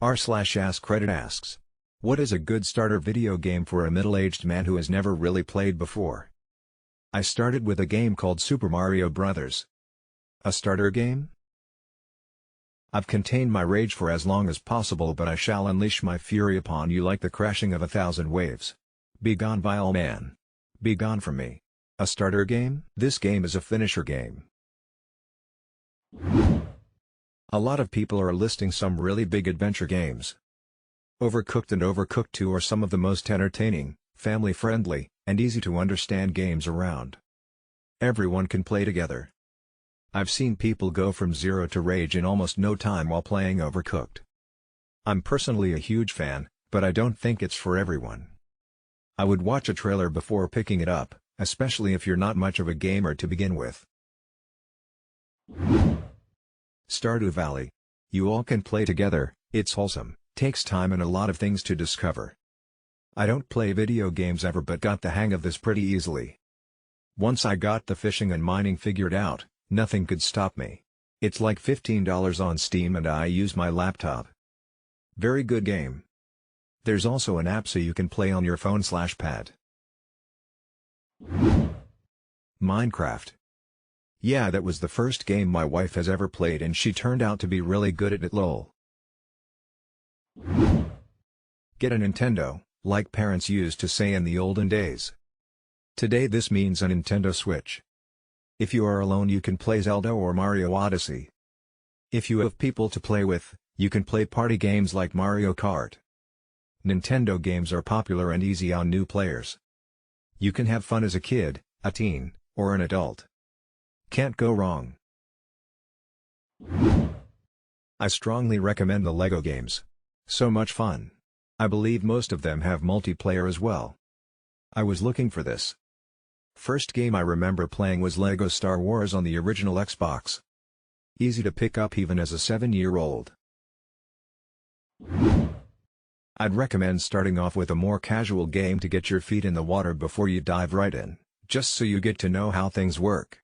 r/AskReddit asks, what is a good starter video game for a middle-aged man who has never really played before? I started with a game called Super Mario Bros. A starter game? I've contained my rage for as long as possible, but I shall unleash my fury upon you like the crashing of 1,000 waves. Begone, vile man. Begone from me. A starter game? This game is a finisher game. A lot of people are listing some really big adventure games. Overcooked and Overcooked 2 are some of the most entertaining, family-friendly, and easy-to-understand games around. Everyone can play together. I've seen people go from zero to rage in almost no time while playing Overcooked. I'm personally a huge fan, but I don't think it's for everyone. I would watch a trailer before picking it up, especially if you're not much of a gamer to begin with. Stardew Valley. You all can play together, it's wholesome, takes time and a lot of things to discover. I don't play video games ever but got the hang of this pretty easily. Once I got the fishing and mining figured out, nothing could stop me. It's like $15 on Steam and I use my laptop. Very good game. There's also an app so you can play on your phone/pad. Minecraft. Yeah, that was the first game my wife has ever played and she turned out to be really good at it, lol. Get a Nintendo, like parents used to say in the olden days. Today this means a Nintendo Switch. If you are alone you can play Zelda or Mario Odyssey. If you have people to play with, you can play party games like Mario Kart. Nintendo games are popular and easy on new players. You can have fun as a kid, a teen, or an adult. Can't go wrong. I strongly recommend the LEGO games. So much fun. I believe most of them have multiplayer as well. I was looking for this. First game I remember playing was LEGO Star Wars on the original Xbox. Easy to pick up even as a 7-year-old. I'd recommend starting off with a more casual game to get your feet in the water before you dive right in, just so you get to know how things work.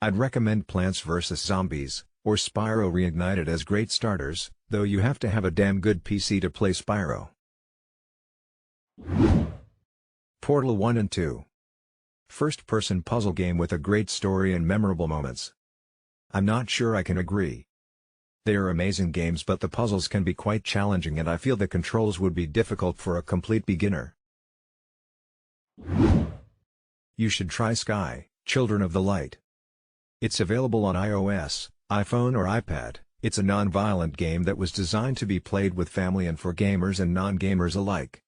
I'd recommend Plants vs. Zombies, or Spyro Reignited as great starters, though you have to have a damn good PC to play Spyro. Portal 1 and 2. First-person puzzle game with a great story and memorable moments. I'm not sure I can agree. They are amazing games but the puzzles can be quite challenging and I feel the controls would be difficult for a complete beginner. You should try Sky, Children of the Light. It's available on iOS, iPhone or iPad. It's a non-violent game that was designed to be played with family and for gamers and non-gamers alike.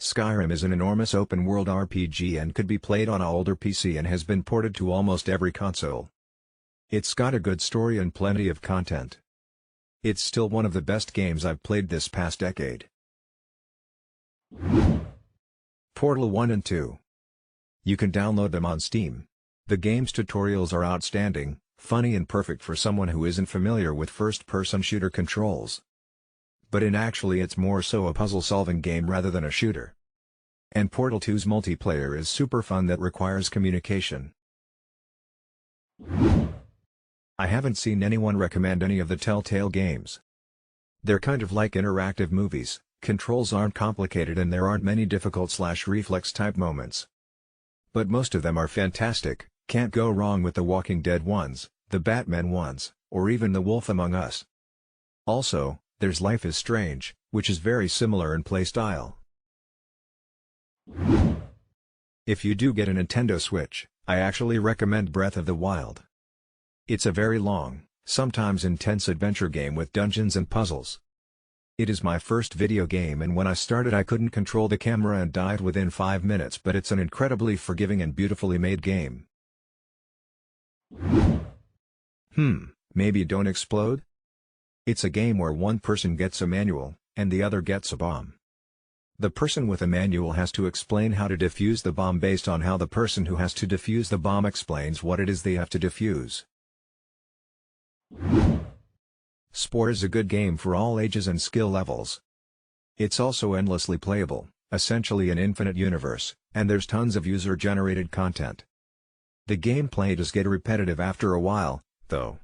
Skyrim is an enormous open-world RPG and could be played on an older PC and has been ported to almost every console. It's got a good story and plenty of content. It's still one of the best games I've played this past decade. Portal 1 and 2. You can download them on Steam. The game's tutorials are outstanding, funny and perfect for someone who isn't familiar with first-person shooter controls. But actually it's more so a puzzle-solving game rather than a shooter. And Portal 2's multiplayer is super fun that requires communication. I haven't seen anyone recommend any of the Telltale Games. They're kind of like interactive movies, controls aren't complicated and there aren't many difficult/reflex type moments. But most of them are fantastic, can't go wrong with the Walking Dead ones, the Batman ones, or even The Wolf Among Us. Also, there's Life is Strange, which is very similar in play style. If you do get a Nintendo Switch, I actually recommend Breath of the Wild. It's a very long, sometimes intense adventure game with dungeons and puzzles. It is my first video game and when I started I couldn't control the camera and died within 5 minutes, but it's an incredibly forgiving and beautifully made game. Maybe Don't Explode? It's a game where one person gets a manual, and the other gets a bomb. The person with a manual has to explain how to defuse the bomb based on how the person who has to defuse the bomb explains what it is they have to defuse. Spore is a good game for all ages and skill levels. It's also endlessly playable, essentially an infinite universe, and there's tons of user-generated content. The gameplay does get repetitive after a while, though.